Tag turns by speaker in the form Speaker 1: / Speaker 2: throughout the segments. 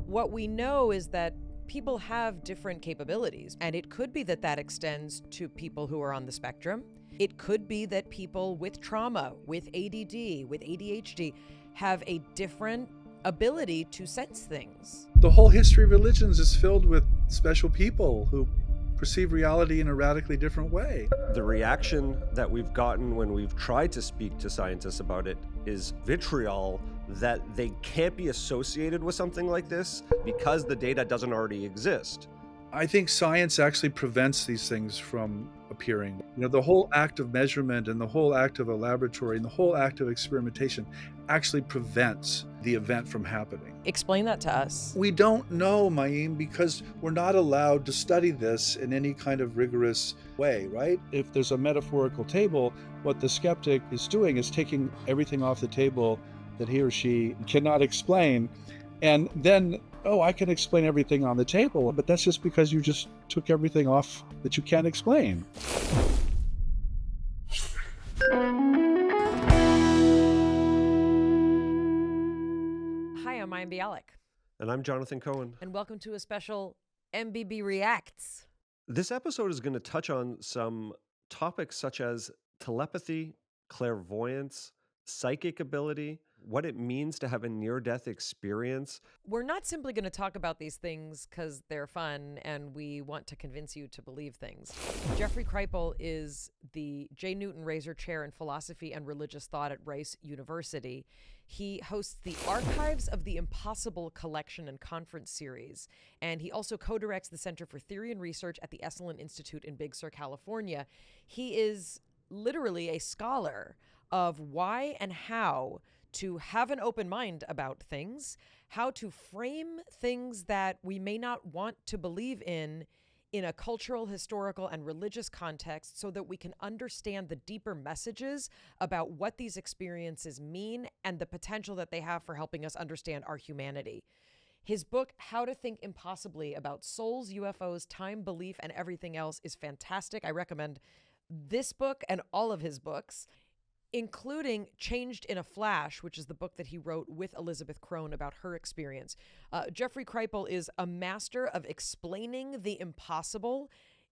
Speaker 1: What we know is that people have different capabilities, and it could be that that extends to people who are on the spectrum. It could be that people with trauma, with ADD, with ADHD, have a different ability to sense things.
Speaker 2: The whole history of religions is filled with special people who perceive reality in a radically different way.
Speaker 3: The reaction that we've gotten when we've tried to speak to scientists about it is vitriol that they can't be associated with something like this because the data doesn't already exist.
Speaker 2: I think science actually prevents these things from appearing. The whole act of measurement and the whole act of a laboratory and the whole act of experimentation actually prevents the event from happening.
Speaker 1: Explain that to us.
Speaker 2: We don't know, Mayim, because we're not allowed to study this in any kind of rigorous way, right? If there's a metaphorical table, what the skeptic is doing is taking everything off the table that he or she cannot explain, and then, I can explain everything on the table, but that's just because you just took everything off that you can't explain.
Speaker 1: Hi, I'm Mayim Bialik.
Speaker 3: And I'm Jonathan Cohen.
Speaker 1: And welcome to a special MBB Reacts.
Speaker 3: This episode is going to touch on some topics such as telepathy, clairvoyance, psychic ability, what it means to have a near-death experience.
Speaker 1: We're not simply going to talk about these things because they're fun and we want to convince you to believe things. Jeffrey Kripal is the J. Newton Razor Chair in Philosophy and Religious Thought at Rice University. He hosts the Archives of the Impossible collection and conference series, and he also co-directs the Center for Theory and Research at the Esalen Institute in Big Sur, California. He is literally a scholar of why and how to have an open mind about things, how to frame things that we may not want to believe in a cultural, historical, and religious context so that we can understand the deeper messages about what these experiences mean and the potential that they have for helping us understand our humanity. His book, How to Think Impossibly About Souls, UFOs, Time, Belief, and Everything Else is fantastic. I recommend this book and all of his books, including Changed in a Flash, which is the book that he wrote with Elizabeth Crone about her experience. Jeffrey Kripal is a master of explaining the impossible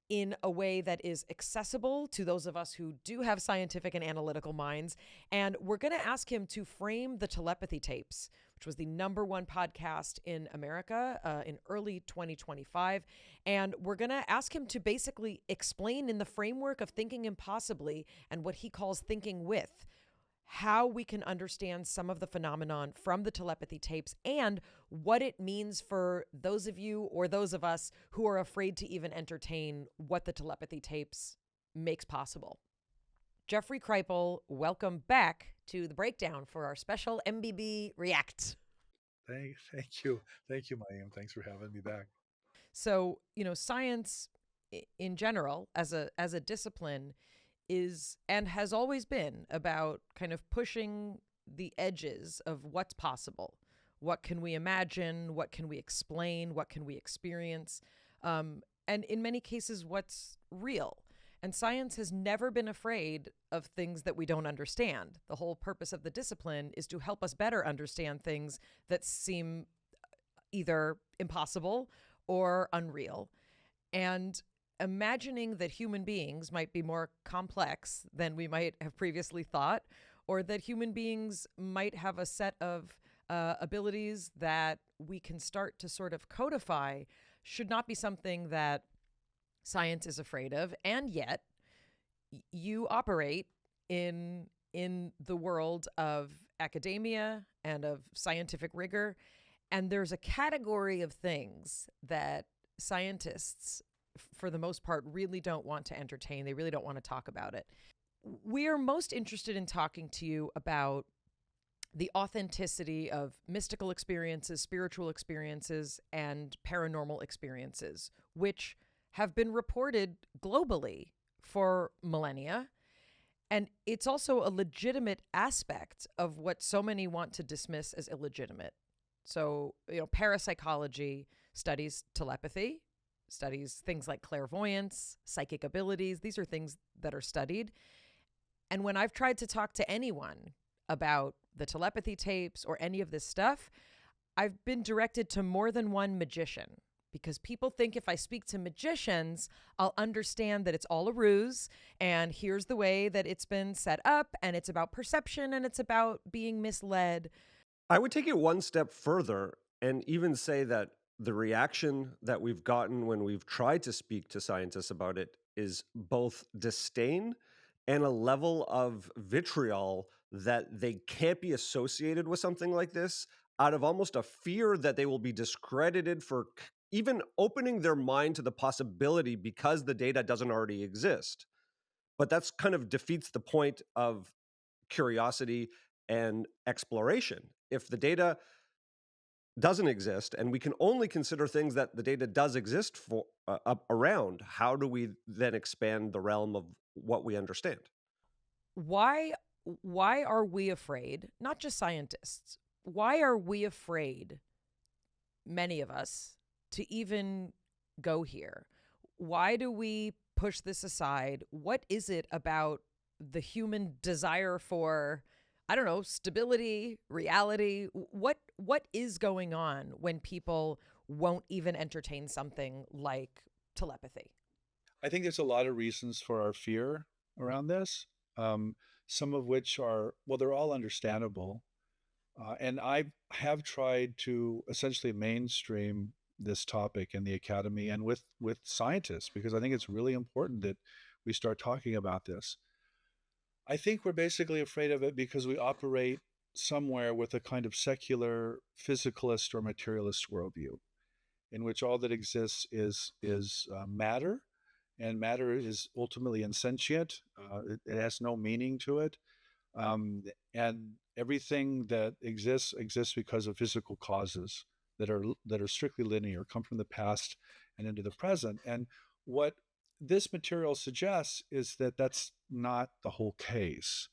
Speaker 1: in a way that is accessible to those of us who do have scientific and analytical minds. And we're going to ask him to frame the Telepathy Tapes, which was the #1 podcast in America in early 2025. And we're going to ask him to basically explain in the framework of thinking impossibly and what he calls thinking with, how we can understand some of the phenomenon from the telepathy tapes and what it means for those of you or those of us who are afraid to even entertain what the telepathy tapes makes possible. Jeffrey Kripal, welcome back to the breakdown for our special MBB React.
Speaker 2: Thank you. Thank you, Mayim. Thanks for having me back.
Speaker 1: So, science in general as a discipline is and has always been about kind of pushing the edges of what's possible. What can we imagine? What can we explain? What can we experience? And in many cases, what's real. And science has never been afraid of things that we don't understand. The whole purpose of the discipline is to help us better understand things that seem either impossible or unreal. And imagining that human beings might be more complex than we might have previously thought, or that human beings might have a set of abilities that we can start to sort of codify, should not be something that science is afraid of. And yet you operate in the world of academia and of scientific rigor. And there's a category of things that scientists, for the most part, really don't want to entertain. They really don't want to talk about it. We are most interested in talking to you about the authenticity of mystical experiences, spiritual experiences, and paranormal experiences, which have been reported globally for millennia. And it's also a legitimate aspect of what so many want to dismiss as illegitimate. So, parapsychology studies telepathy, studies things like clairvoyance, psychic abilities. These are things that are studied. And when I've tried to talk to anyone about the telepathy tapes or any of this stuff, I've been directed to more than one magician because people think if I speak to magicians, I'll understand that it's all a ruse and here's the way that it's been set up and it's about perception and it's about being misled.
Speaker 3: I would take it one step further and even say that the reaction that we've gotten when we've tried to speak to scientists about it is both disdain and a level of vitriol that they can't be associated with something like this out of almost a fear that they will be discredited for even opening their mind to the possibility because the data doesn't already exist. But that's kind of defeats the point of curiosity and exploration. If the data doesn't exist and we can only consider things that the data does exist for around, how do we then expand the realm of what we understand?
Speaker 1: Why are we afraid, not just scientists, why are we afraid, many of us, to even go here? Why do we push this aside? What is it about the human desire for, I don't know, stability, reality? What is going on when people won't even entertain something like telepathy?
Speaker 2: I think there's a lot of reasons for our fear around this, some of which are, well, they're all understandable. And I have tried to essentially mainstream this topic in the academy and with scientists because I think it's really important that we start talking about this. I think we're basically afraid of it because we operate somewhere with a kind of secular physicalist or materialist worldview in which all that exists is matter, and matter is ultimately insentient. It has no meaning to it, and everything that exists because of physical causes that are strictly linear, come from the past and into the present. And what this material suggests is that that's not the whole case.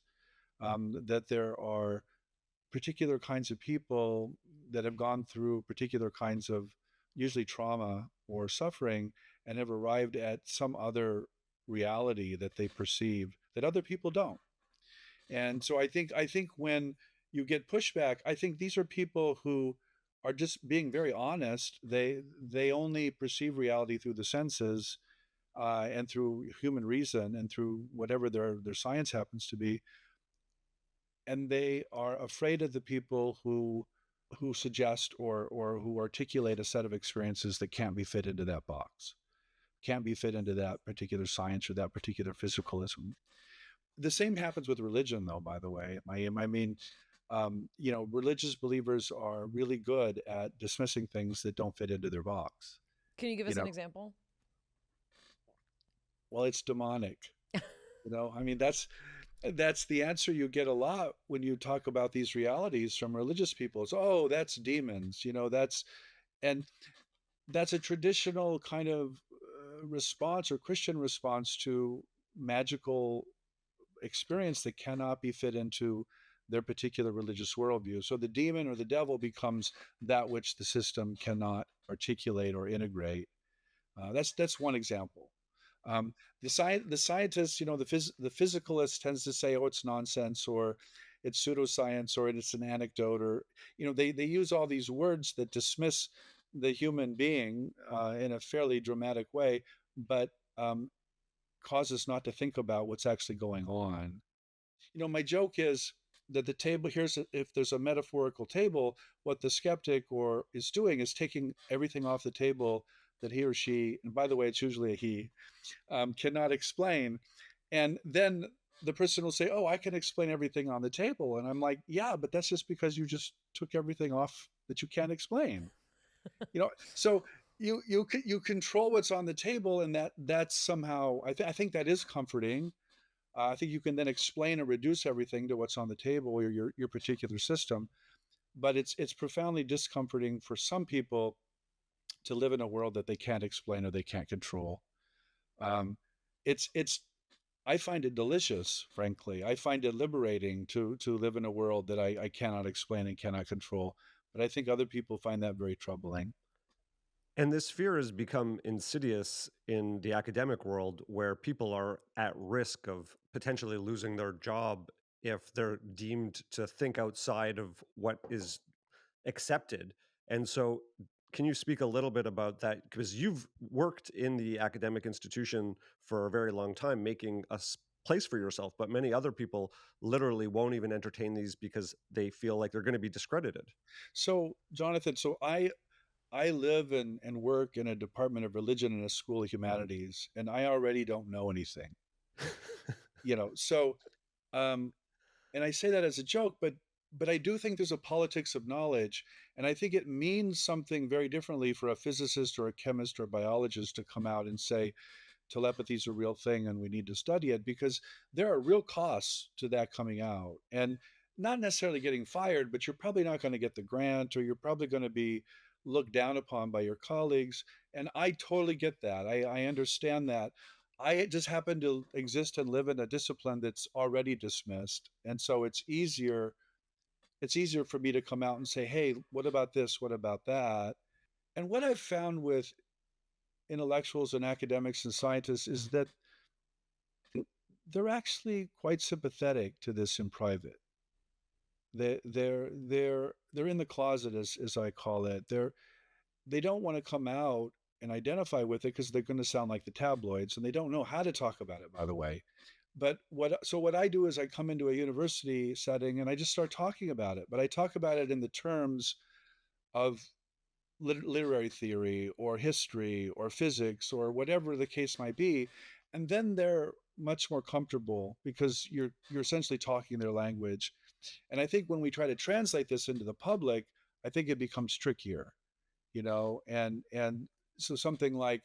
Speaker 2: That there are particular kinds of people that have gone through particular kinds of usually trauma or suffering and have arrived at some other reality that they perceive that other people don't. And so I think when you get pushback, I think these are people who are just being very honest. They only perceive reality through the senses and through human reason and through whatever their science happens to be, and they are afraid of the people who suggest or who articulate a set of experiences that can't be fit into that box, can't be fit into that particular science or that particular physicalism. The same happens with religion, though, by the way. I mean, religious believers are really good at dismissing things that don't fit into their box.
Speaker 1: Can you give
Speaker 2: You
Speaker 1: us an
Speaker 2: know,
Speaker 1: example?
Speaker 2: well, it's demonic. I mean, that's the answer you get a lot when you talk about these realities from religious people. It's, oh, that's demons. And that's a traditional kind of response or Christian response to magical experience that cannot be fit into their particular religious worldview. So the demon or the devil becomes that which the system cannot articulate or integrate. That's one example. Um, the scientists, the physicalist tends to say, oh, it's nonsense, or it's pseudoscience, or it's an anecdote, or they use all these words that dismiss the human being in a fairly dramatic way, but cause us not to think about what's actually going on. My joke is that the table here's if there's a metaphorical table, what the skeptic or is doing is taking everything off the table that he or she, and by the way, it's usually a he, cannot explain. And then the person will say, oh, I can explain everything on the table. And I'm like, yeah, but that's just because you just took everything off that you can't explain. So you control what's on the table, and that's somehow I think that is comforting. I think you can then explain and reduce everything to what's on the table or your particular system, but it's profoundly discomforting for some people to live in a world that they can't explain or they can't control. It's I find it delicious, frankly. I find it liberating to live in a world that I cannot explain and cannot control. But I think other people find that very troubling.
Speaker 3: And this fear has become insidious in the academic world where people are at risk of potentially losing their job if they're deemed to think outside of what is accepted And so, can you speak a little bit about that? Because you've worked in the academic institution for a very long time, making a place for yourself, but many other people literally won't even entertain these because they feel like they're going to be discredited.
Speaker 2: So, Jonathan, I live and work in a department of religion in a school of humanities, and I already don't know anything, you know. So, um, and I say that as a joke, but I do think there's a politics of knowledge, and I think it means something very differently for a physicist or a chemist or a biologist to come out and say telepathy is a real thing and we need to study it, because there are real costs to that coming out, and not necessarily getting fired, but you're probably not going to get the grant, or you're probably going to be looked down upon by your colleagues. And I totally get that. I understand that. I just happen to exist and live in a discipline that's already dismissed, and so it's easier for me to come out and say, hey, what about this, what about that? And what I've found with intellectuals and academics and scientists is that they're actually quite sympathetic to this in private. They're in the closet, as I call it. They don't want to come out and identify with it because they're going to sound like the tabloids, and they don't know how to talk about it, by the way. But what I do is I come into a university setting and I just start talking about it, but I talk about it in the terms of literary theory or history or physics or whatever the case might be, and then they're much more comfortable because you're essentially talking their language. And I think when we try to translate this into the public, I think it becomes trickier, and so something like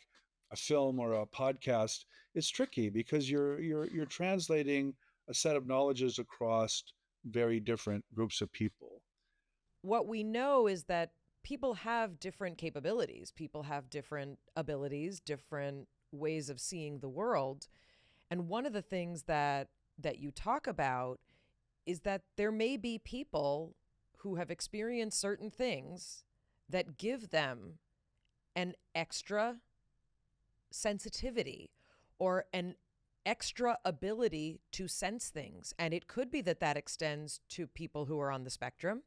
Speaker 2: a film or a podcast is tricky because you're translating a set of knowledges across very different groups of people.
Speaker 1: What we know is that people have different capabilities, people have different abilities, different ways of seeing the world. And one of the things that you talk about is that there may be people who have experienced certain things that give them an extra sensitivity or an extra ability to sense things. And it could be that that extends to people who are on the spectrum.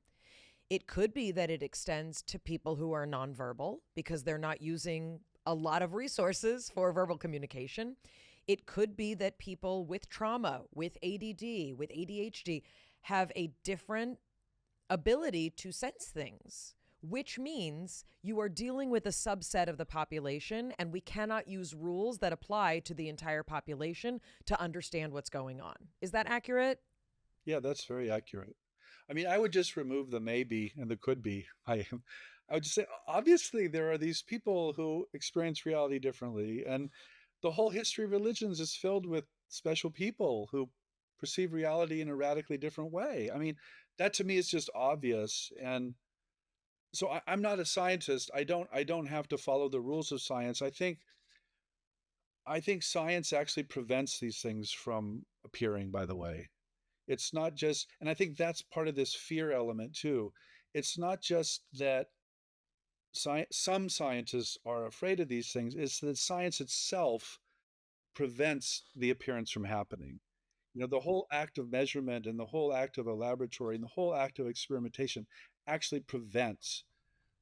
Speaker 1: It could be that it extends to people who are nonverbal because they're not using a lot of resources for verbal communication. It could be that people with trauma, with ADD, with ADHD have a different ability to sense things, which means you are dealing with a subset of the population, and we cannot use rules that apply to the entire population to understand what's going on. Is that accurate?
Speaker 2: Yeah, that's very accurate. I mean, I would just remove the maybe and the could be. I would just say, obviously, there are these people who experience reality differently, and the whole history of religions is filled with special people who perceive reality in a radically different way. I mean, that to me is just obvious. And so I'm not a scientist. I don't have to follow the rules of science. I think science actually prevents these things from appearing, by the way. It's not just, and I think that's part of this fear element too. It's not just that some scientists are afraid of these things, it's that science itself prevents the appearance from happening. The whole act of measurement and the whole act of a laboratory and the whole act of experimentation actually prevents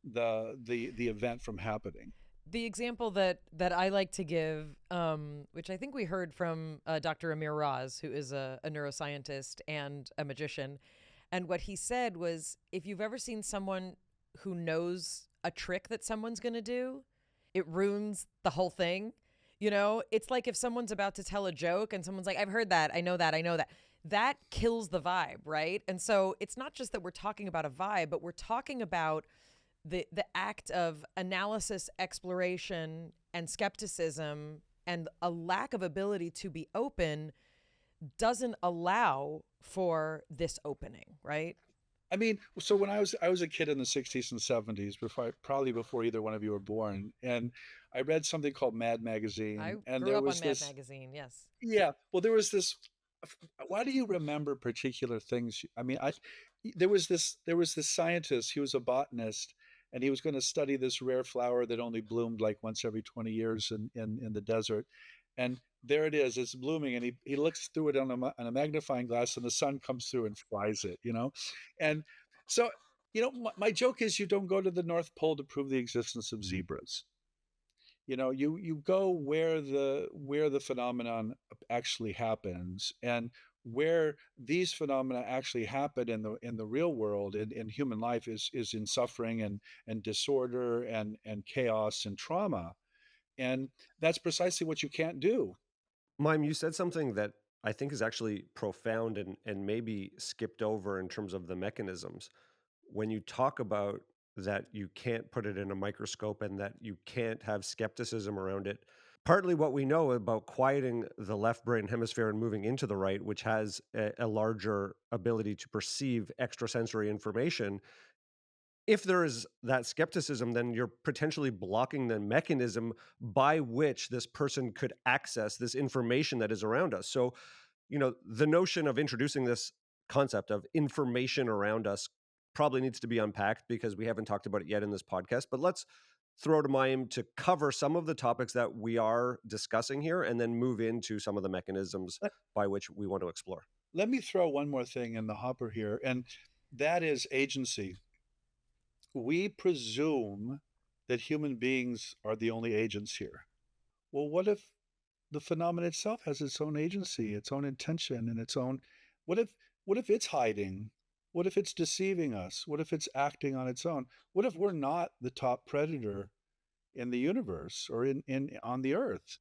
Speaker 2: the event from happening.
Speaker 1: The example that I like to give, which I think we heard from Dr. Amir Raz, who is a neuroscientist and a magician, and what he said was, if you've ever seen someone who knows a trick that someone's going to do, it ruins the whole thing. It's like if someone's about to tell a joke and someone's like, I've heard that, I know that, I know that. That kills the vibe, right? And so it's not just that we're talking about a vibe, but we're talking about the act of analysis, exploration, and skepticism, and a lack of ability to be open doesn't allow for this opening, right?
Speaker 2: I mean, so when I was a kid in the 60s and 70s, probably before either one of you were born, and I read something called Mad
Speaker 1: I
Speaker 2: Magazine, and
Speaker 1: grew
Speaker 2: there
Speaker 1: up on
Speaker 2: was
Speaker 1: Mad
Speaker 2: this.
Speaker 1: Magazine, yes.
Speaker 2: Yeah, well, there was this. Why do you remember particular things? I mean, there was this scientist. He was a botanist, and he was going to study this rare flower that only bloomed like once every 20 years in the desert. And there it is, it's blooming, and he looks through it on a magnifying glass, and the sun comes through and fries it. And so My joke is you don't go to the North Pole to prove the existence of zebras. You go where the phenomenon actually happens, and where these phenomena actually happen in the real world, in human life, is in suffering and disorder and chaos and trauma. And that's precisely what you can't do.
Speaker 3: Mime, you said something that I think is actually profound and maybe skipped over in terms of the mechanisms. When you talk about that you can't put it in a microscope and that you can't have skepticism around it, partly what we know about quieting the left brain hemisphere and moving into the right, which has a larger ability to perceive extrasensory information, if there is that skepticism, then you're potentially blocking the mechanism by which this person could access this information that is around us. So, the notion of introducing this concept of information around us probably needs to be unpacked because we haven't talked about it yet in this podcast. But let's throw to Mayim to cover some of the topics that we are discussing here and then move into some of the mechanisms
Speaker 2: Let,
Speaker 3: by which we want to explore.
Speaker 2: let me throw one more thing in the hopper here, and that is agency. We presume that human beings are the only agents here. Well, what if the phenomenon itself has its own agency, its own intention, and its own what if what if it's hiding? What if it's deceiving us? What if it's acting on its own? What if we're not the top predator in the universe or in on the earth?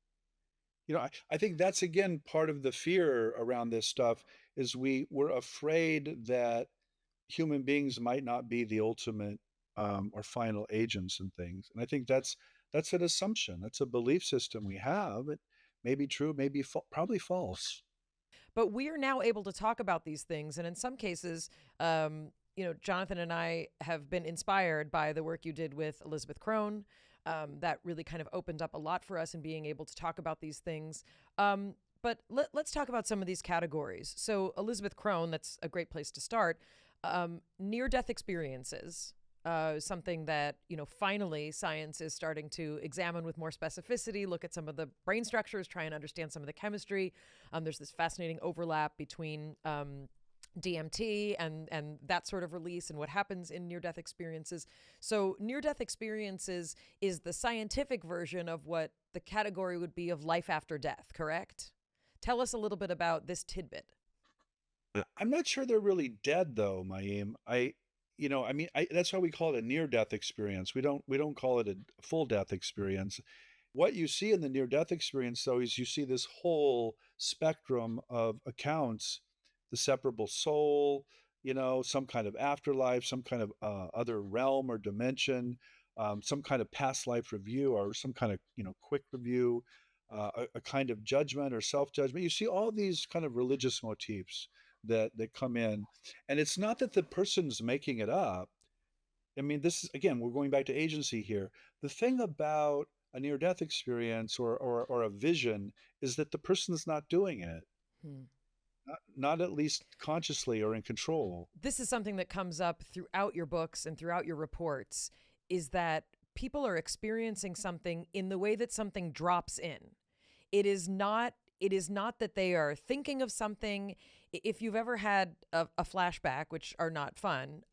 Speaker 2: I think that's again part of the fear around this stuff is we're afraid that human beings might not be the ultimate or final agents and things. And I think that's an assumption. That's a belief system we have. It may be true, maybe probably false.
Speaker 1: But we are now able to talk about these things. And in some cases, Jonathan and I have been inspired by the work you did with Elizabeth Crone. That really kind of opened up a lot for us in being able to talk about these things. But let's talk about some of these categories. So Elizabeth Crone, that's a great place to start. Near-death experiences. Something that, finally science is starting to examine with more specificity, look at some of the brain structures, try and understand some of the chemistry. There's this fascinating overlap between DMT and that sort of release and what happens in near-death experiences. So near-death experiences is the scientific version of what the category would be of life after death, correct? Tell us a little bit about this tidbit.
Speaker 2: I'm not sure they're really dead though, Mayim. That's why we call it a near-death experience. We don't call it a full death experience. What you see in the near-death experience, though, is you see this whole spectrum of accounts: the separable soul, some kind of afterlife, some kind of other realm or dimension, some kind of past life review, or some kind of quick review, a kind of judgment or self-judgment. You see all these kind of religious motifs that come in, and it's not that the person's making it up. I mean, this is again, we're going back to agency here. The thing about a near-death experience or a vision is that the person's not doing it,
Speaker 1: Hmm.
Speaker 2: not at least consciously or in control.
Speaker 1: This is something that comes up throughout your books and throughout your reports, is that people are experiencing something in the way that something drops in. It is not that they are thinking of something. If you've ever had a flashback, which are not fun,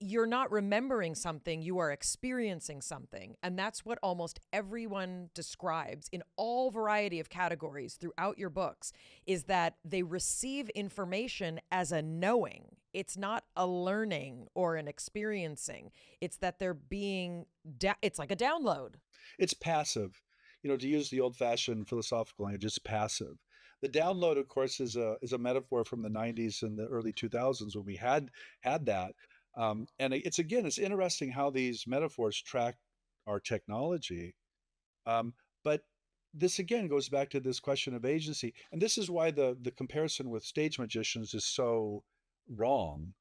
Speaker 1: you're not remembering something, you are experiencing something. And that's what almost everyone describes in all variety of categories throughout your books, is that they receive information as a knowing. It's not a learning or an experiencing. It's that they're being, it's like a download.
Speaker 2: It's passive. To use the old-fashioned philosophical language, it's passive. The download, of course, is a metaphor from the 90s and the early 2000s when we had that. And it's interesting how these metaphors track our technology. But this again goes back to this question of agency, and this is why the comparison with stage magicians is so wrong.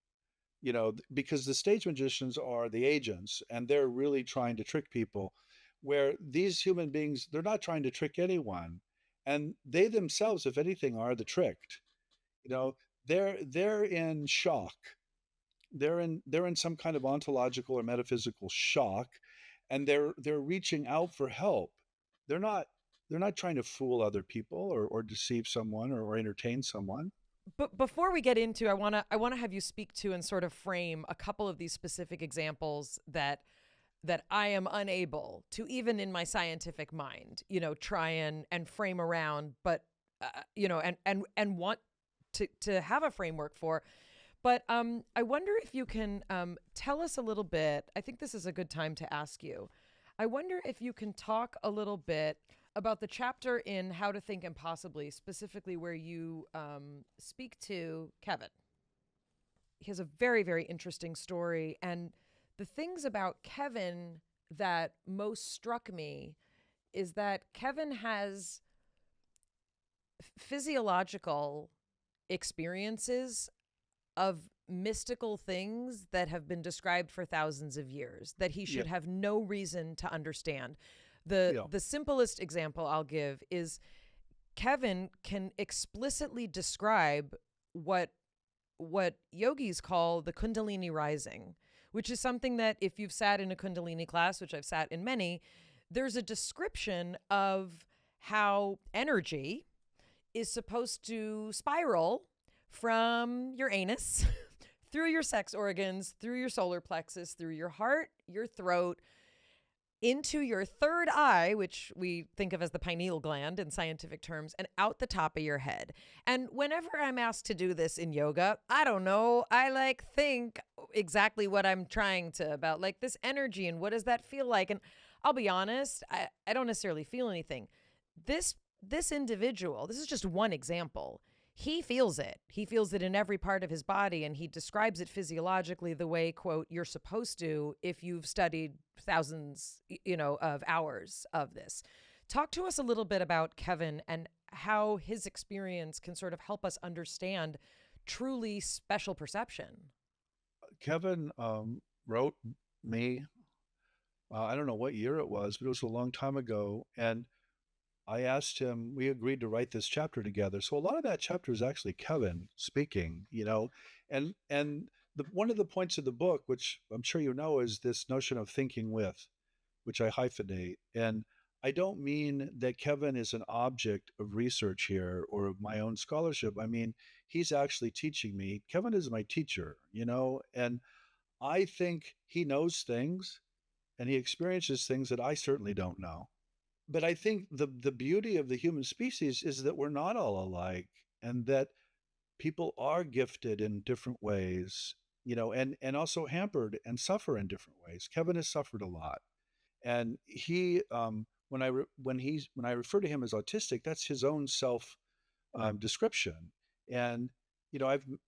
Speaker 2: Because the stage magicians are the agents, and they're really trying to trick people, where these human beings, they're not trying to trick anyone, and they themselves, if anything, are the tricked. You know, they're in shock. They're in some kind of ontological or metaphysical shock, and they're reaching out for help. They're not they're not trying to fool other people or deceive someone or entertain someone.
Speaker 1: But before we get into, I want to have you speak to and sort of frame a couple of these specific examples that I am unable to, even in my scientific mind, try and frame around, but and want to have a framework for. But I wonder if you can tell us a little bit. I think this is a good time to ask you. I wonder if you can talk a little bit about the chapter in How to Think Impossibly, specifically where you speak to Kevin. He has a very, very interesting story. And the things about Kevin that most struck me is that Kevin has physiological experiences of mystical things that have been described for thousands of years that he should have no reason to understand. The simplest example I'll give is Kevin can explicitly describe what yogis call the Kundalini rising, which is something that if you've sat in a Kundalini class, which I've sat in many, there's a description of how energy is supposed to spiral from your anus through your sex organs, through your solar plexus, through your heart, your throat, into your third eye, which we think of as the pineal gland in scientific terms, and out the top of your head. And whenever I'm asked to do this in yoga, I don't know, I think exactly what I'm trying to about this energy and what does that feel like? And I'll be honest, I don't necessarily feel anything. This individual, this is just one example. He feels it. He feels it in every part of his body, and he describes it physiologically the way, quote, you're supposed to if you've studied thousands, of hours of this. Talk to us a little bit about Kevin and how his experience can sort of help us understand truly special perception.
Speaker 2: Kevin wrote me, I don't know what year it was, but it was a long time ago. And I asked him, we agreed to write this chapter together. So a lot of that chapter is actually Kevin speaking, and one of the points of the book, which I'm sure you know, is this notion of thinking with, which I hyphenate. And I don't mean that Kevin is an object of research here or of my own scholarship. I mean, he's actually teaching me. Kevin is my teacher, and I think he knows things and he experiences things that I certainly don't know. But I think the beauty of the human species is that we're not all alike, and that people are gifted in different ways, and also hampered and suffer in different ways. Kevin has suffered a lot, and he when I refer to him as autistic, that's his own self description. And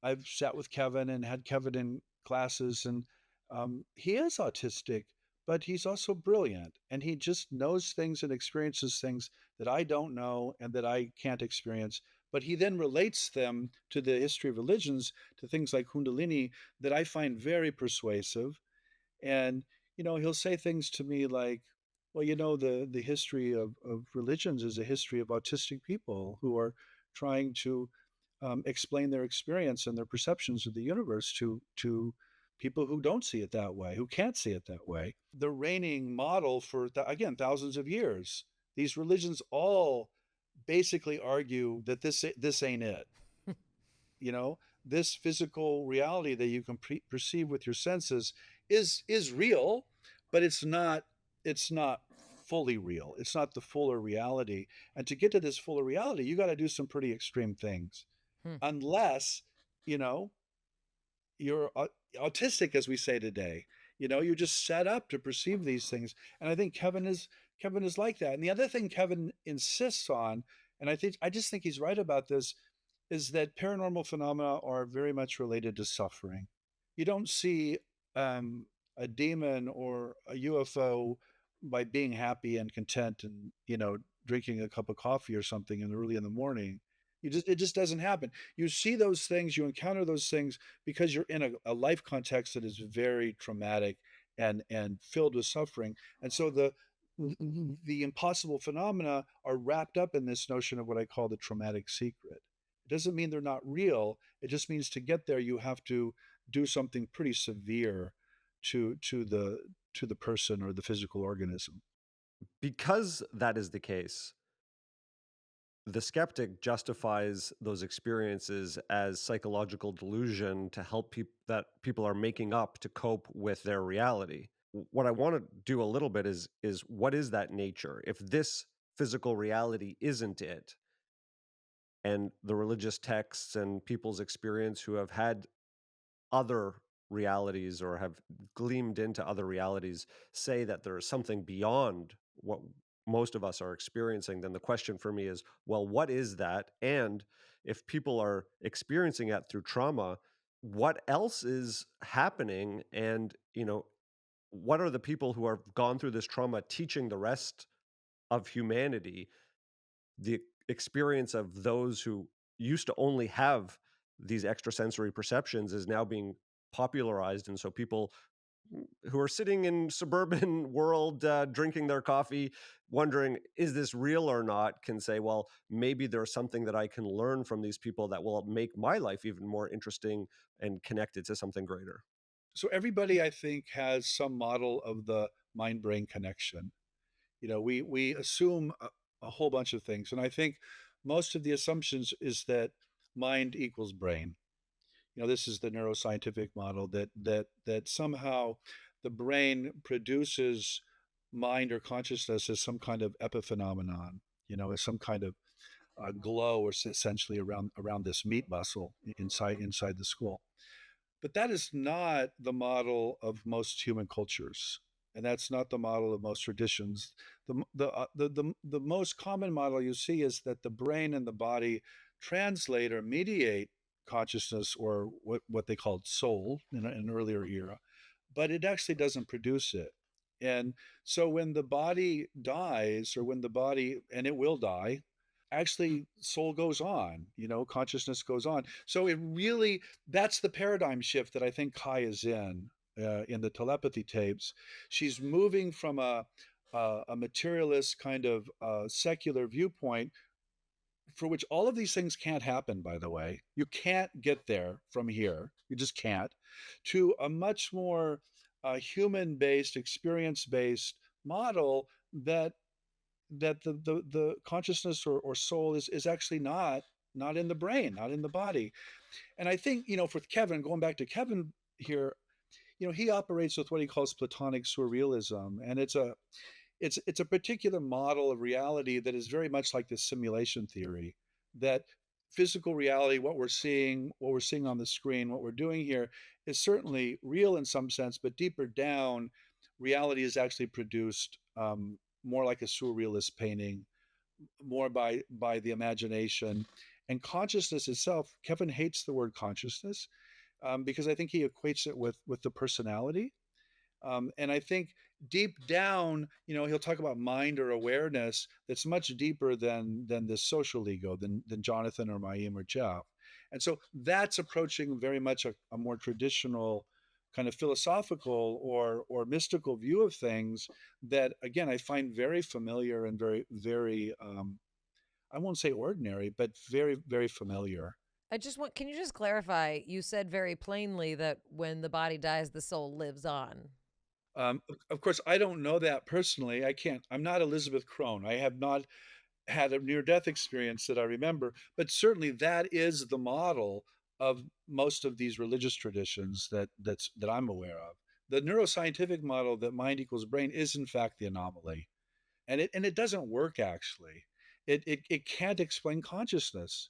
Speaker 2: I've sat with Kevin and had Kevin in classes, and he is autistic, but he's also brilliant, and he just knows things and experiences things that I don't know and that I can't experience. But he then relates them to the history of religions, to things like Kundalini, that I find very persuasive. And he'll say things to me like, well, the history of religions is a history of autistic people who are trying to explain their experience and their perceptions of the universe to people who don't see it that way, who can't see it that way. The reigning model for, again, thousands of years, these religions all basically argue that this ain't it. This physical reality that you can perceive with your senses is real, but it's not fully real. It's not the fuller reality. And to get to this fuller reality, you got to do some pretty extreme things,
Speaker 1: Hmm.
Speaker 2: unless you know you're autistic, as we say today. You're just set up to perceive these things. And I think Kevin is like that. And the other thing Kevin insists on, and I just think he's right about this, is that paranormal phenomena are very much related to suffering. You don't see a demon or a UFO by being happy and content and drinking a cup of coffee or something early in the morning. It just doesn't happen. You see those things, you encounter those things because you're in a life context that is very traumatic and filled with suffering. And so the impossible phenomena are wrapped up in this notion of what I call the traumatic secret. It doesn't mean they're not real. It just means to get there, you have to do something pretty severe to the person or the physical organism.
Speaker 3: Because that is the case, the skeptic justifies those experiences as psychological delusion to help that people are making up to cope with their reality. What I want to do a little bit is what is that nature? If this physical reality isn't it, and the religious texts and people's experience who have had other realities or have gleamed into other realities say that there is something beyond what most of us are experiencing, then the question for me is, well, what is that? And if people are experiencing it through trauma, what else is happening? And, what are the people who have gone through this trauma teaching the rest of humanity? The experience of those who used to only have these extrasensory perceptions is now being popularized, and so people who are sitting in suburban world drinking their coffee wondering, is this real or not, can say, well, maybe there's something that I can learn from these people that will make my life even more interesting and connected to something greater.
Speaker 2: So everybody, I think, has some model of the mind-brain connection. We assume a whole bunch of things, and I think most of the assumptions is that mind equals brain. This is the neuroscientific model that somehow the brain produces mind or consciousness as some kind of epiphenomenon, as some kind of glow, or essentially around this meat muscle inside the skull. But that is not the model of most human cultures, and that's not the model of most traditions. The most common model you see is that the brain and the body translate or mediate consciousness, or what they called soul in an earlier era, but it actually doesn't produce it. And so when the body dies, or when the body, and it will die, actually soul goes on, consciousness goes on. So it really, that's the paradigm shift that I think Kai is in the telepathy tapes. She's moving from a materialist kind of secular viewpoint, for which all of these things can't happen, by the way. You can't get there from here, you just can't, to a much more human-based, experience-based model that the consciousness or soul is actually not in the brain, not in the body. And I think, for Kevin, going back to Kevin here, he operates with what he calls Platonic surrealism, and it's a particular model of reality that is very much like the simulation theory, that physical reality, what we're seeing on the screen, what we're doing here, is certainly real in some sense, but deeper down, reality is actually produced more like a surrealist painting, more by the imagination. And consciousness itself, Kevin hates the word consciousness, because I think he equates it with the personality. And I think deep down, he'll talk about mind or awareness that's much deeper than the social ego, than Jonathan or Mayim or Jeff. And so that's approaching very much a more traditional kind of philosophical or mystical view of things that, again, I find very familiar and very, very, I won't say ordinary, but very, very familiar.
Speaker 1: Can you just clarify? You said very plainly that when the body dies, the soul lives on.
Speaker 2: Of course, I don't know that personally. I'm not Elizabeth Crone. I have not had a near-death experience that I remember, but certainly that is the model of most of these religious traditions that I'm aware of. The neuroscientific model that mind equals brain is in fact the anomaly, and it doesn't work actually. It can't explain consciousness.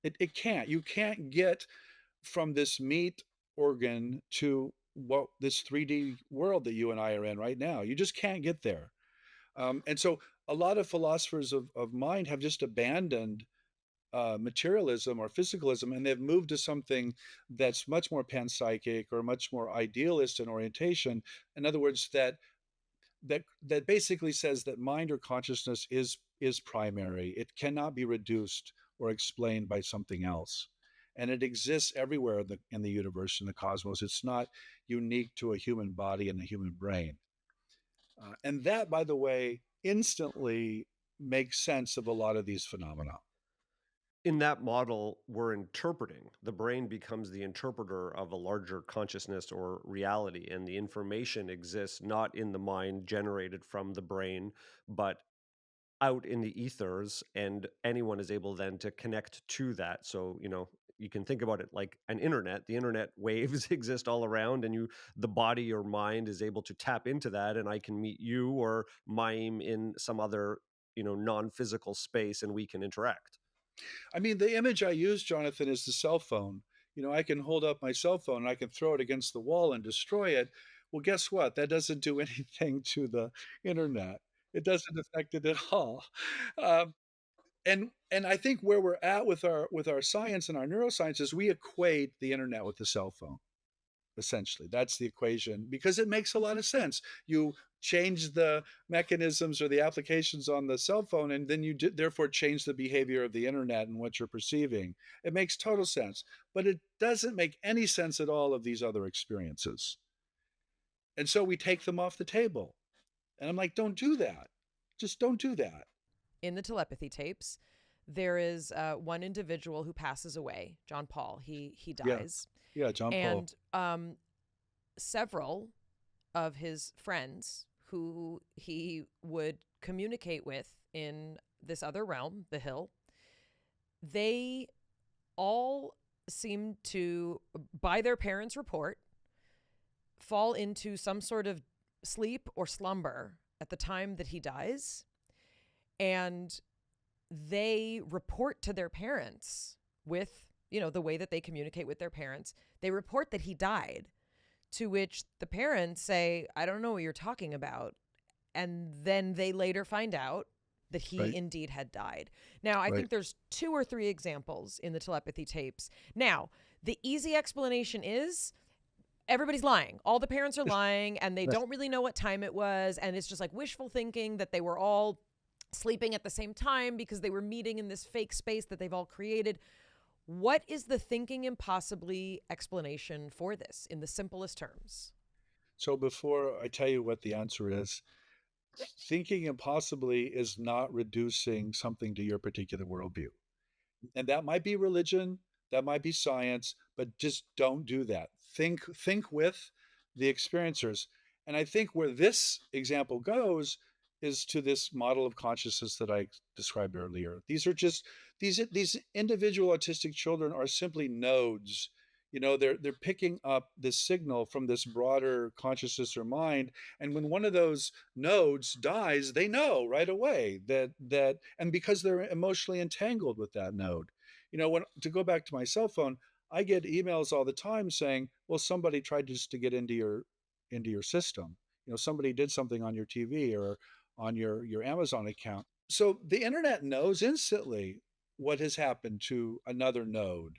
Speaker 2: It can't. You can't get from this meat organ to what this 3D world that you and I are in right now. You just can't get there. And so a lot of philosophers of mind have just abandoned materialism or physicalism, and they've moved to something that's much more panpsychic or much more idealist in orientation. In other words, that basically says that mind or consciousness is primary. It cannot be reduced or explained by something else, and it exists everywhere in the universe, in the cosmos. It's not unique to a human body and a human brain. And that, by the way, instantly makes sense of a lot of these phenomena.
Speaker 3: In that model, we're interpreting. The brain becomes the interpreter of a larger consciousness or reality, and the information exists not in the mind generated from the brain, but out in the ethers, and anyone is able then to connect to that. So, you can think about it like an internet. The internet waves exist all around, and the body or mind is able to tap into that, and I can meet you or Mayim in some other, non-physical space, and we can interact.
Speaker 2: I mean, the image I use, Jonathan, is the cell phone. I can hold up my cell phone and I can throw it against the wall and destroy it. Well, guess what? That doesn't do anything to the internet. It doesn't affect it at all. Um, and I think where we're at with our science and our neuroscience is we equate the internet with the cell phone. Essentially, that's the equation, because it makes a lot of sense. You change the mechanisms or the applications on the cell phone, and then you therefore change the behavior of the internet and what you're perceiving. It makes total sense, but it doesn't make any sense at all of these other experiences. And so we take them off the table. And I'm like, don't do that. Just don't do that.
Speaker 1: In the telepathy tapes, there is one individual who passes away, John Paul. He dies.
Speaker 2: Yeah, John Paul.
Speaker 1: And several of his friends who he would communicate with in this other realm, the Hill, they all seem to, by their parents' report, fall into some sort of sleep or slumber at the time that he dies. And they report to their parents with, the way that they communicate with their parents. They report that he died, to which the parents say, I don't know what you're talking about. And then they later find out that he indeed had died. Now, I think there's 2 or 3 examples in the telepathy tapes. Now, the easy explanation is everybody's lying. All the parents are lying, and they don't really know what time it was. And it's just like wishful thinking that they were all sleeping at the same time because they were meeting in this fake space that they've all created. What is the thinking impossibly explanation for this in the simplest terms?
Speaker 2: So before I tell you what the answer is, thinking impossibly is not reducing something to your particular worldview. And that might be religion, that might be science, but just don't do that. Think with the experiencers. And I think where this example goes is to this model of consciousness that I described earlier. These are just these individual autistic children are simply nodes. They're picking up this signal from this broader consciousness or mind, and when one of those nodes dies, they know right away that and because they're emotionally entangled with that node. When to go back to my cell phone, I get emails all the time saying, well, somebody tried just to get into your system. Somebody did something on your TV or on your Amazon account. So the internet knows instantly what has happened to another node.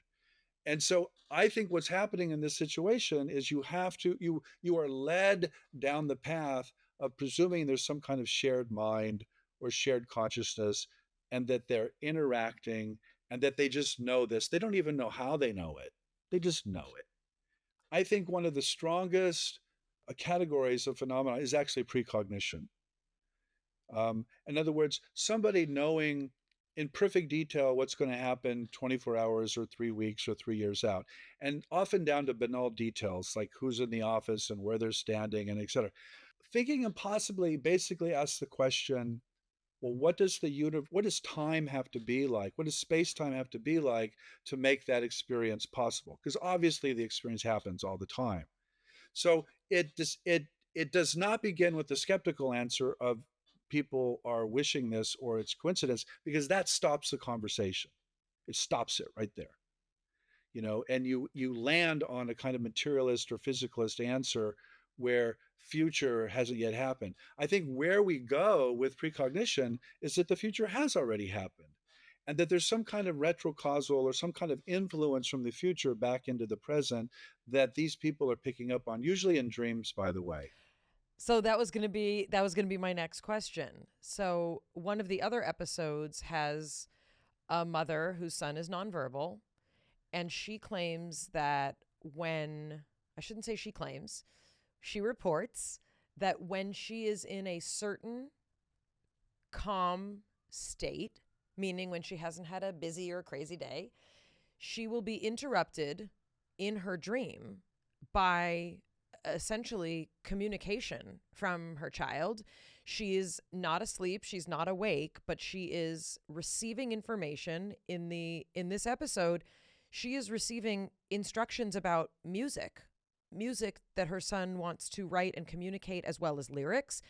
Speaker 2: And so I think what's happening in this situation is you are led down the path of presuming there's some kind of shared mind or shared consciousness, and that they're interacting, and that they just know this. They don't even know how they know it. They just know it. I think one of the strongest categories of phenomena is actually precognition. In other words, somebody knowing in perfect detail what's going to happen 24 hours or 3 weeks or 3 years out, and often down to banal details like who's in the office and where they're standing and et cetera. Thinking impossibly basically asks the question, well, what does time have to be like? What does space-time have to be like to make that experience possible? Because obviously the experience happens all the time. So it does not begin with the skeptical answer of people are wishing this or it's coincidence, because that stops the conversation. It stops it right there. And you land on a kind of materialist or physicalist answer where future hasn't yet happened. I think where we go with precognition is that the future has already happened, and that there's some kind of retrocausal or some kind of influence from the future back into the present that these people are picking up on, usually in dreams, by the way.
Speaker 1: So that was going to be my next question. So one of the other episodes has a mother whose son is nonverbal, and she claims that she reports that when she is in a certain calm state, meaning when she hasn't had a busy or crazy day, she will be interrupted in her dream by essentially communication from her child. She is not asleep, she's not awake, but she is receiving information in this episode. She is receiving instructions about music that her son wants to write and communicate, as well as lyrics.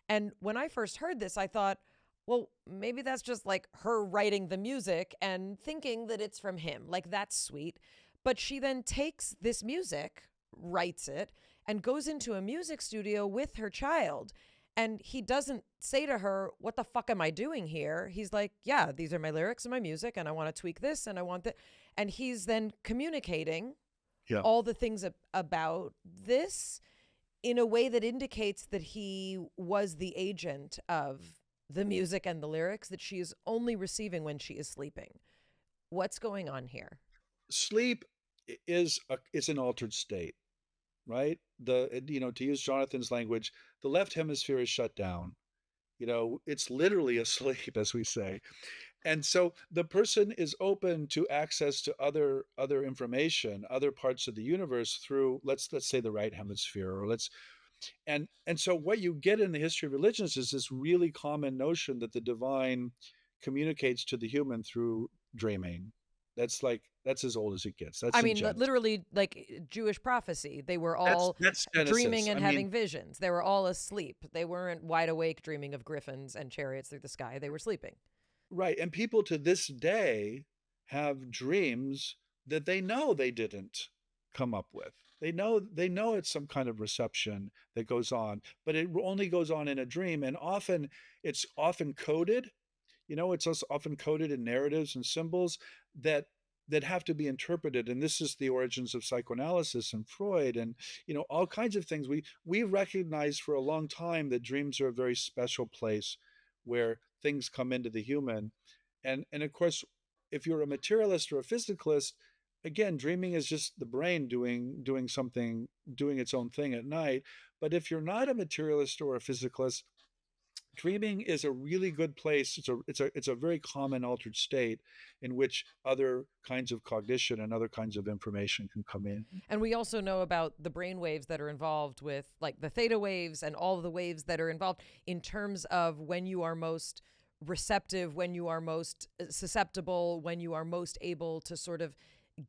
Speaker 1: And when I first heard this, I thought, well, maybe that's just like her writing the music and thinking that it's from him. Like, that's sweet. But she then takes this music, writes it, and goes into a music studio with her child. And he doesn't say to her, what the fuck am I doing here? He's like, yeah, these are my lyrics and my music, and I want to tweak this, and I want that. And he's then communicating all the things about this in a way that indicates that he was the agent of the music and the lyrics that she is only receiving when she is sleeping. What's going on here?
Speaker 2: Sleep is an altered state, right? To use Jonathan's language, the left hemisphere is shut down. It's literally asleep, as we say. And so the person is open to access to other information, other parts of the universe through, let's say, the right hemisphere, or and so what you get in the history of religions is this really common notion that the divine communicates to the human through dreaming. That's as old as it gets. That's
Speaker 1: literally, like Jewish prophecy. They were all
Speaker 2: that's
Speaker 1: dreaming and having visions. They were all asleep. They weren't wide awake dreaming of griffins and chariots through the sky. They were sleeping.
Speaker 2: Right. And people to this day have dreams that they know they didn't come up with. They know it's some kind of reception that goes on, but it only goes on in a dream. And it's often coded. It's also often coded in narratives and symbols that have to be interpreted. And this is the origins of psychoanalysis and Freud and all kinds of things. We recognized for a long time that dreams are a very special place where things come into the human. And of course, if you're a materialist or a physicalist, again, dreaming is just the brain doing something, doing its own thing at night. But if you're not a materialist or a physicalist, dreaming is a really good place. It's a very common altered state in which other kinds of cognition and other kinds of information can come in.
Speaker 1: And we also know about the brain waves that are involved with, like, the theta waves and all of the waves that are involved in terms of when you are most receptive, when you are most susceptible, when you are most able to sort of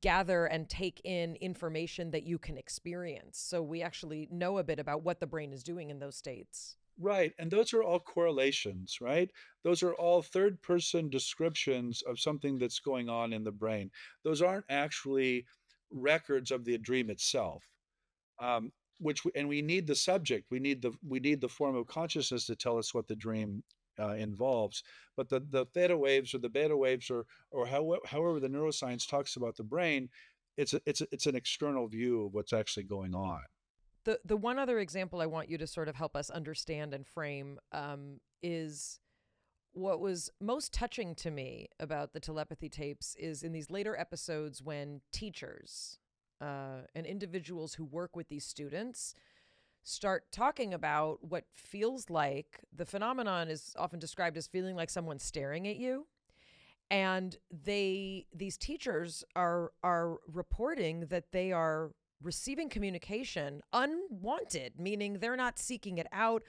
Speaker 1: gather and take in information that you can experience. So we actually know a bit about what the brain is doing in those states.
Speaker 2: Right. And those are all correlations, right? Those are all third person descriptions of something that's going on in the brain. Those aren't actually records of the dream itself. We need the subject. We need the form of consciousness to tell us what the dream involves. But the theta waves or the beta waves or however the neuroscience talks about the brain, it's an external view of what's actually going on.
Speaker 1: The one other example I want you to sort of help us understand and frame is what was most touching to me about the telepathy tapes is in these later episodes when teachers and individuals who work with these students start talking about what feels like, the phenomenon is often described as feeling like someone's staring at you. And these teachers are reporting that they are receiving communication unwanted, meaning they're not seeking it out.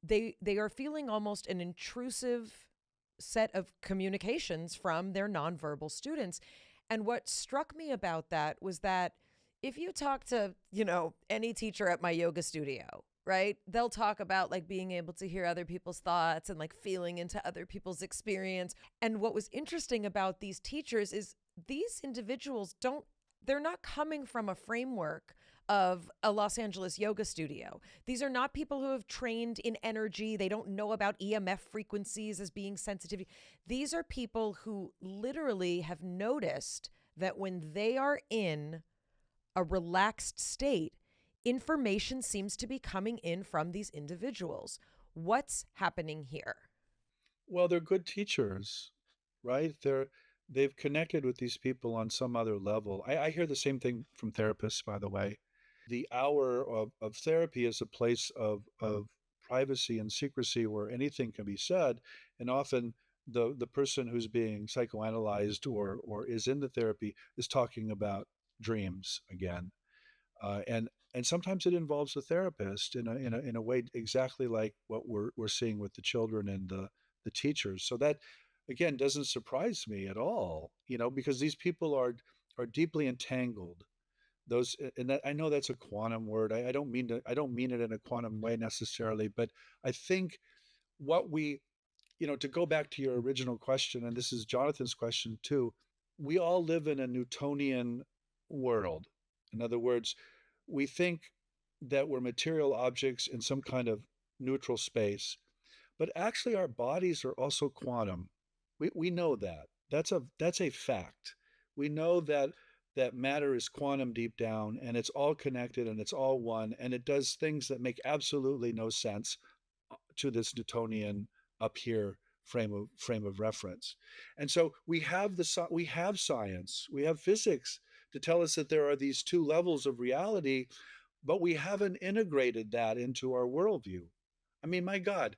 Speaker 1: They are feeling almost an intrusive set of communications from their nonverbal students. And what struck me about that was that if you talk to, any teacher at my yoga studio, right, they'll talk about like being able to hear other people's thoughts and like feeling into other people's experience. And what was interesting about these teachers is these individuals they're not coming from a framework of a Los Angeles yoga studio. These are not people who have trained in energy. They don't know about EMF frequencies as being sensitivity. These are people who literally have noticed that when they are in a relaxed state, information seems to be coming in from these individuals. What's happening here?
Speaker 2: Well, they're good teachers, right? They've connected with these people on some other level. I hear the same thing from therapists, by the way. The hour of therapy is a place of privacy and secrecy where anything can be said. And often the person who's being psychoanalyzed or is in the therapy is talking about dreams again. And And sometimes it involves a therapist in a way exactly like what we're seeing with the children and the teachers. So that again doesn't surprise me at all, because these people are deeply entangled. Those and that, I know that's a quantum word. I don't mean it in a quantum way necessarily, but I think what we, to go back to your original question, and this is Jonathan's question too, we all live in a Newtonian world. In other words, we think that we're material objects in some kind of neutral space, but actually our bodies are also quantum. We know that. That's a fact. We know that matter is quantum deep down, and it's all connected and it's all one, and it does things that make absolutely no sense to this Newtonian up here frame of reference. And so we have science, we have physics to tell us that there are these two levels of reality, but we haven't integrated that into our worldview. I mean, my God,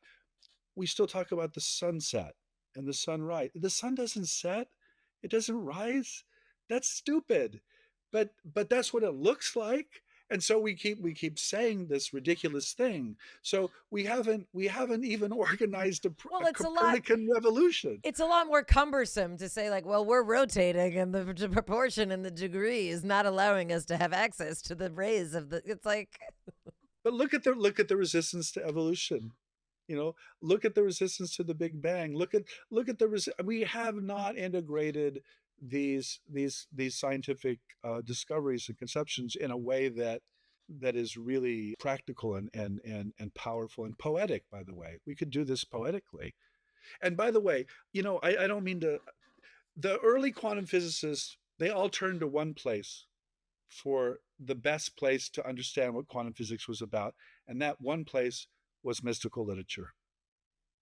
Speaker 2: we still talk about the sunset and the sunrise. The sun doesn't set, it doesn't rise. That's stupid. But that's what it looks like. And so we keep saying this ridiculous thing. So we haven't even organized a Copernican revolution.
Speaker 1: It's a lot more cumbersome to say like, well, we're rotating and the proportion and the degree is not allowing us to have access to the rays of the. It's like.
Speaker 2: But look at the resistance to evolution. Look at the resistance to the Big Bang. Look at we have not integrated these scientific discoveries and conceptions in a way that is really practical and powerful and poetic. By the way, we could do this poetically. And by the way, I don't mean to. The early quantum physicists, they all turned to one place for the best place to understand what quantum physics was about, and that one place was mystical literature.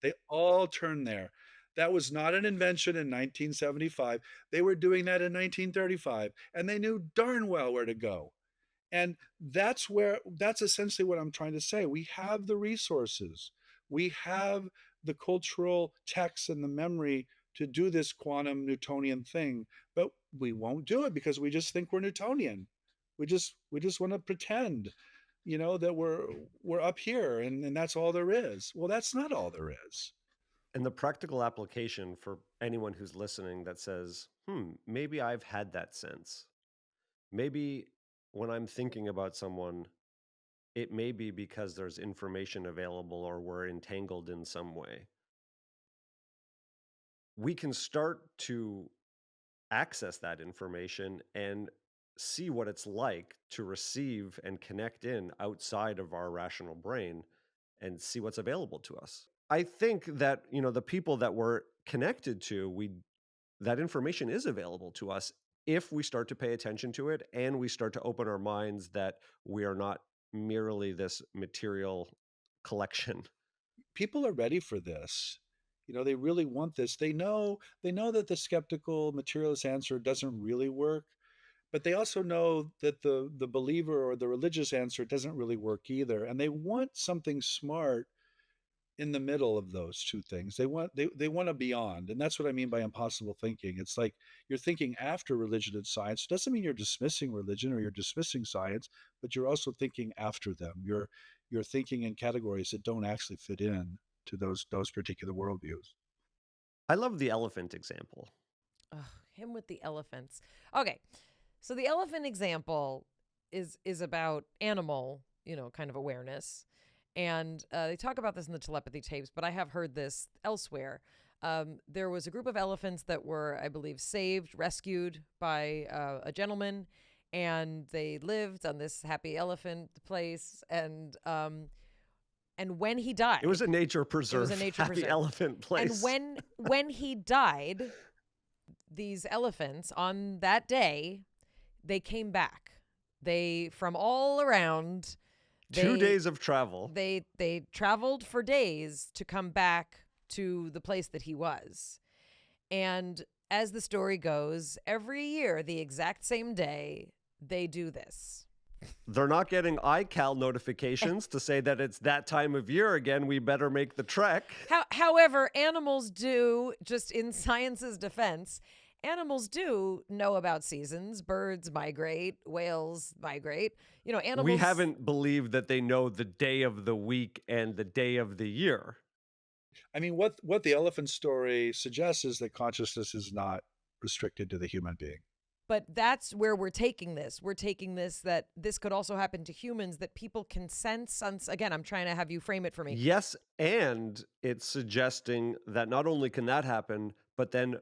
Speaker 2: They all turned there. That was not an invention in 1975. They were doing that in 1935, and they knew darn well where to go. And that's essentially what I'm trying to say. We have the resources. We have the cultural texts and the memory to do this quantum Newtonian thing, but we won't do it because we just think we're Newtonian. We just want to pretend, that we're up here and that's all there is. Well, that's not all there is.
Speaker 3: And the practical application for anyone who's listening that says, maybe I've had that sense. Maybe when I'm thinking about someone, it may be because there's information available or we're entangled in some way. We can start to access that information and see what it's like to receive and connect in outside of our rational brain and see what's available to us. I think that, the people that we're connected to, that information is available to us if we start to pay attention to it and we start to open our minds that we are not merely this material collection.
Speaker 2: People are ready for this. They really want this. They know that the skeptical materialist answer doesn't really work, but they also know that the believer or the religious answer doesn't really work either. And they want something smart in the middle of those two things. They want a beyond. And that's what I mean by impossible thinking. It's like you're thinking after religion and science. It doesn't mean you're dismissing religion or you're dismissing science, but you're also thinking after them. You're thinking in categories that don't actually fit in to those particular worldviews.
Speaker 3: I love the elephant example.
Speaker 1: Oh, him with the elephants. Okay. So the elephant example is about animal, kind of awareness. And they talk about this in the telepathy tapes, but I have heard this elsewhere. There was a group of elephants that were, I believe, rescued by a gentleman, and they lived on this happy elephant place. And when he died,
Speaker 3: it was a nature preserve. Happy elephant place.
Speaker 1: And when he died, these elephants on that day, they came back. They from all around.
Speaker 3: 2 days of travel.
Speaker 1: They traveled for days to come back to the place that he was. And as the story goes, every year, the exact same day, they do this.
Speaker 3: They're not getting iCal notifications to say that it's that time of year again, we better make the trek.
Speaker 1: However, animals do, just in science's defense, animals do know about seasons. Birds migrate, whales migrate. You know,
Speaker 3: We
Speaker 1: animals.
Speaker 3: haven't believed that they know the day of the week and the day of the year.
Speaker 2: I mean, what the elephant story suggests is that consciousness is not restricted to the human being.
Speaker 1: But that's where we're taking this. We're taking this that this could also happen to humans, that people can sense. Again, I'm trying to have you frame it for me.
Speaker 3: Yes, and it's suggesting that not only can that happen, but then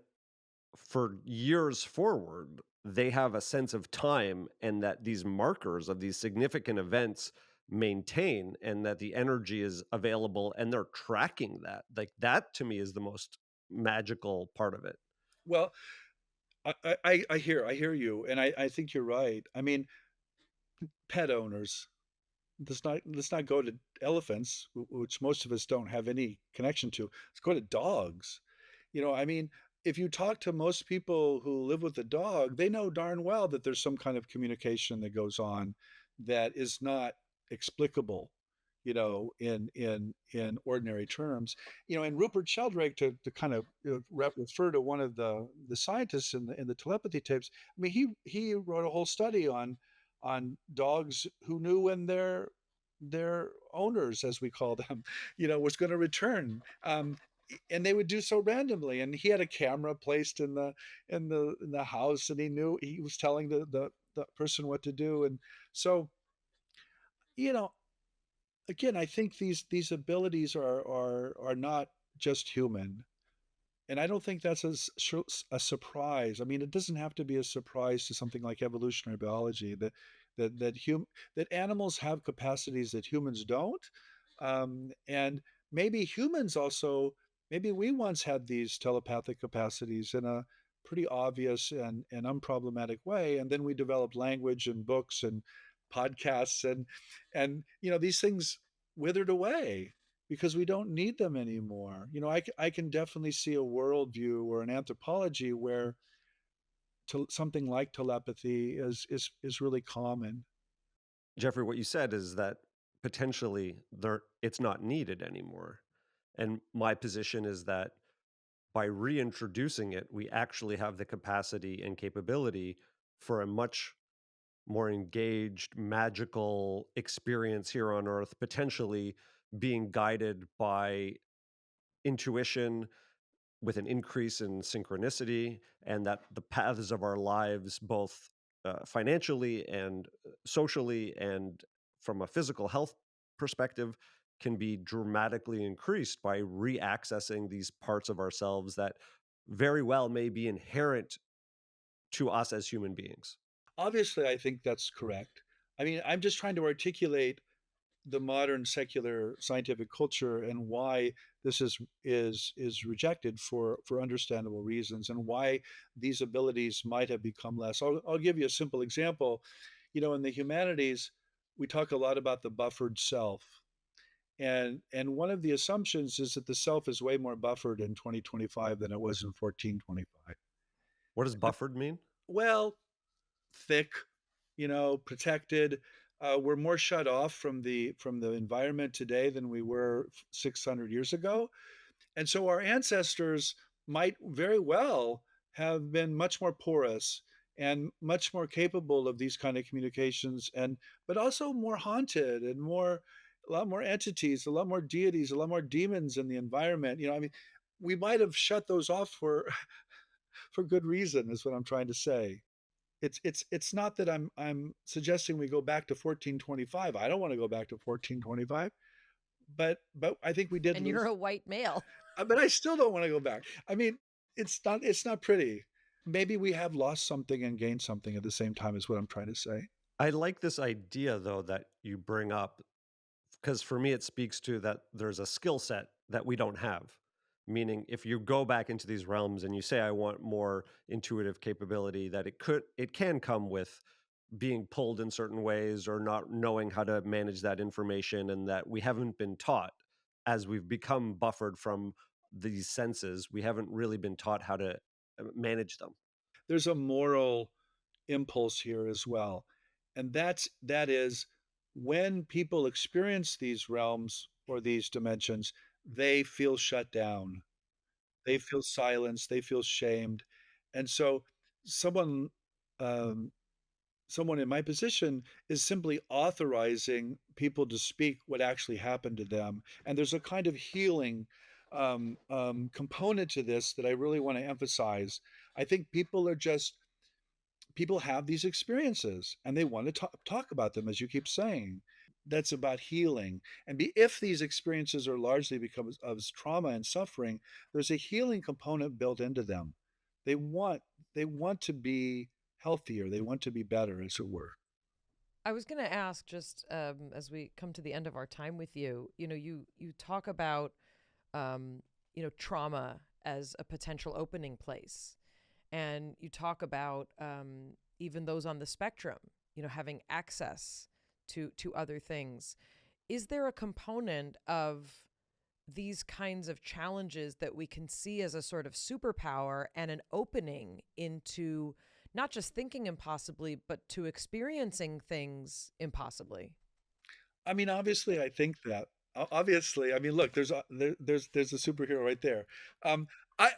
Speaker 3: for years forward, they have a sense of time and that these markers of these significant events maintain and that the energy is available and they're tracking that. Like that to me is the most magical part of it.
Speaker 2: Well, I hear you, and I think you're right. I mean, pet owners. Let's not go to elephants, which most of us don't have any connection to. Let's go to dogs. I mean, if you talk to most people who live with a dog, they know darn well that there's some kind of communication that goes on that is not explicable, in ordinary terms. And Rupert Sheldrake, to kind of refer to one of the scientists in the telepathy tapes. I mean, he wrote a whole study on dogs who knew when their owners, as we call them, was going to return. And they would do so randomly. And he had a camera placed in the house, and he knew he was telling the person what to do. And so, you know, again, I think these abilities are not just human. And I don't think that's a surprise. I mean, it doesn't have to be a surprise to something like evolutionary biology that animals have capacities that humans don't, and maybe humans also. Maybe we once had these telepathic capacities in a pretty obvious and unproblematic way, and then we developed language and books and podcasts, and these things withered away because we don't need them anymore. I can definitely see a worldview or an anthropology where something like telepathy is really common.
Speaker 3: Jeffrey, what you said is that potentially it's not needed anymore. And my position is that by reintroducing it, we actually have the capacity and capability for a much more engaged, magical experience here on Earth, potentially being guided by intuition with an increase in synchronicity, and that the paths of our lives, both financially and socially and from a physical health perspective, can be dramatically increased by reaccessing these parts of ourselves that very well may be inherent to us as human beings.
Speaker 2: Obviously, I think that's correct. I mean, I'm just trying to articulate the modern secular scientific culture and why this is rejected for understandable reasons, and why these abilities might have become less. I'll give you a simple example. In the humanities, we talk a lot about the buffered self. And one of the assumptions is that the self is way more buffered in 2025 than it was in 1425.
Speaker 3: What does buffered mean?
Speaker 2: Well, thick, protected. We're more shut off from the environment today than we were 600 years ago. And so our ancestors might very well have been much more porous and much more capable of these kind of communications, but also more haunted and a lot more entities, a lot more deities, a lot more demons in the environment. I mean, we might have shut those off for for good reason, is what I'm trying to say. It's not that I'm suggesting we go back to 1425. I don't want to go back to 1425, but I think we did
Speaker 1: And
Speaker 2: lose.
Speaker 1: you're a white male.
Speaker 2: But I still don't want to go back. I mean, it's not pretty. Maybe we have lost something and gained something at the same time, is what I'm trying to say.
Speaker 3: I like this idea, though, that you bring up, because for me, it speaks to that there's a skill set that we don't have. Meaning, if you go back into these realms and you say, I want more intuitive capability, that it can come with being pulled in certain ways or not knowing how to manage that information, and that we haven't been taught as we've become buffered from these senses. We haven't really been taught how to manage them.
Speaker 2: There's a moral impulse here as well. And that is when people experience these realms or these dimensions, they feel shut down. They feel silenced, they feel shamed. And so someone um, someone in my position is simply authorizing people to speak what actually happened to them. And there's a kind of healing component to this that I really want to emphasize. I think people have these experiences and they want to talk about them, as you keep saying. That's about healing. And if these experiences are largely because of trauma and suffering, there's a healing component built into them. They want they want to be healthier. They want to be better, as it were.
Speaker 1: I was going to ask, just as we come to the end of our time with you, you talk about trauma as a potential opening place, and you talk about even those on the spectrum, having access to other things. Is there a component of these kinds of challenges that we can see as a sort of superpower and an opening into not just thinking impossibly, but to experiencing things impossibly?
Speaker 2: I mean, obviously, I think that. Obviously, I mean, look, there's a superhero right there. Um, I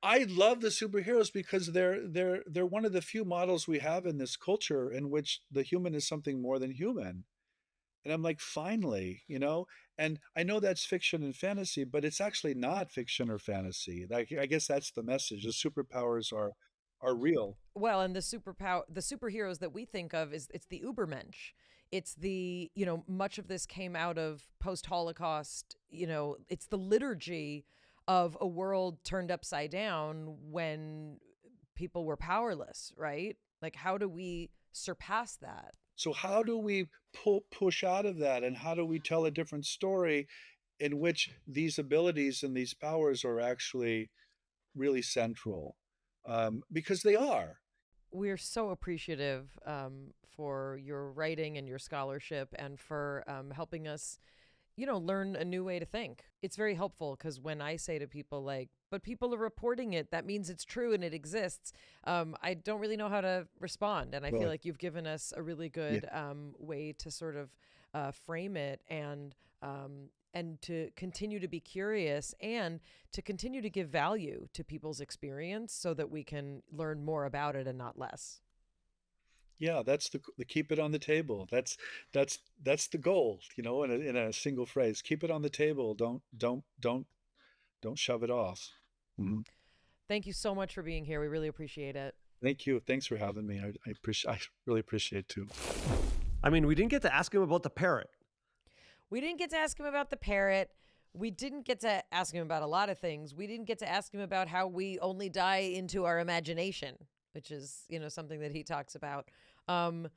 Speaker 2: I love the superheroes because they're one of the few models we have in this culture in which the human is something more than human. And I'm like, finally, you know? And I know that's fiction and fantasy, but it's actually not fiction or fantasy. Like, I guess that's the message. The superpowers are real.
Speaker 1: Well, and the superheroes that we think of is it's the Ubermensch. It's the, much of this came out of post-Holocaust, it's the liturgy of a world turned upside down when people were powerless, right? Like, how do we surpass that?
Speaker 2: So how do we push out of that, and how do we tell a different story in which these abilities and these powers are actually really central? Because they are.
Speaker 1: We're so appreciative for your writing and your scholarship and for helping us, learn a new way to think. It's very helpful because when I say to people like, but people are reporting it, that means it's true and it exists. I don't really know how to respond. And I feel
Speaker 2: Well,
Speaker 1: like you've given us a really
Speaker 2: yeah,
Speaker 1: good way to sort of frame it and to continue to be curious and to continue to give value to people's experience so that we can learn more about it and not less.
Speaker 2: yeah, that's the keep it on the table. That's the goal, in a single phrase. Keep it on the table. Don't shove it off. Mhm.
Speaker 1: Thank you so much for being here. We really appreciate it.
Speaker 2: Thank you. Thanks for having me. I really appreciate it too.
Speaker 3: I mean, we didn't get to ask him about the parrot.
Speaker 1: We didn't get to ask him about the parrot. We didn't get to ask him about a lot of things. We didn't get to ask him about how we only die into our imagination, which is, something that he talks about. Um,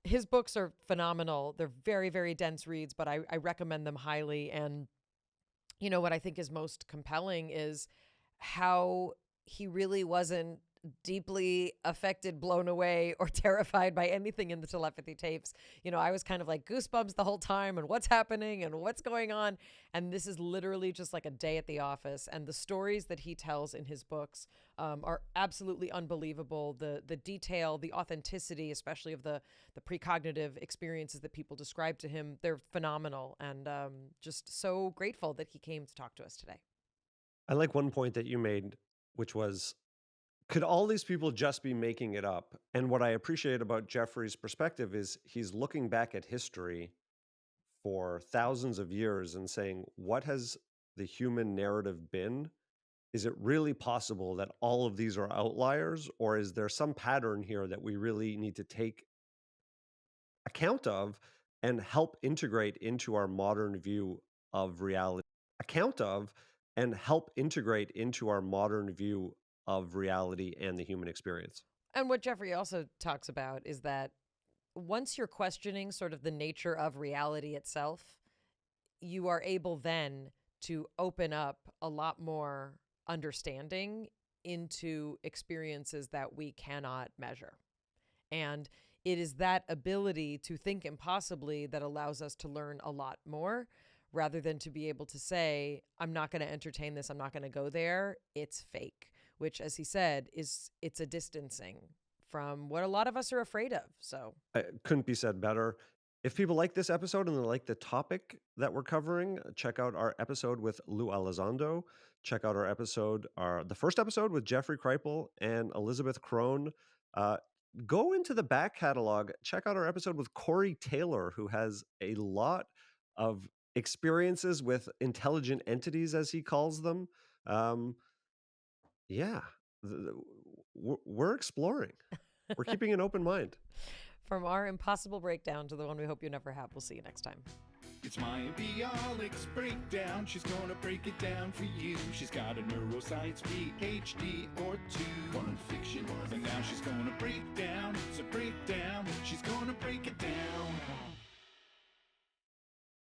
Speaker 1: his books are phenomenal. They're very, very dense reads, but I recommend them highly. And, what I think is most compelling is how he really wasn't deeply affected, blown away, or terrified by anything in the telepathy tapes. I was kind of like goosebumps the whole time and what's happening and what's going on. And this is literally just like a day at the office. And the stories that he tells in his books are absolutely unbelievable. The detail, the authenticity, especially of the precognitive experiences that people describe to him, they're phenomenal. And just so grateful that he came to talk to us today.
Speaker 3: I like one point that you made, which was, could all these people just be making it up? And what I appreciate about Jeffrey's perspective is he's looking back at history for thousands of years and saying, what has the human narrative been? Is it really possible that all of these are outliers, or is there some pattern here that we really need to take account of and help integrate into our modern view of reality? Account of and help integrate into our modern view of reality and the human experience.
Speaker 1: And what Jeffrey also talks about is that once you're questioning sort of the nature of reality itself, you are able then to open up a lot more understanding into experiences that we cannot measure. And it is that ability to think impossibly that allows us to learn a lot more rather than to be able to say, I'm not going to entertain this, I'm not going to go there, it's fake, which, as he said, it's a distancing from what a lot of us are afraid of. So
Speaker 3: It couldn't be said better. If people like this episode and they like the topic that we're covering, check out our episode with Lou Elizondo. Check out the first episode with Jeffrey Kripal and Elizabeth Crone. Go into the back catalog. Check out our episode with Corey Taylor, who has a lot of experiences with intelligent entities, as he calls them. We're exploring. We're keeping an open mind.
Speaker 1: From our impossible breakdown to the one we hope you never have. We'll see you next time.
Speaker 4: It's Mayim and Bialik's breakdown. She's gonna break it down for you. She's got a neuroscience PhD or two, one fiction, and now she's gonna break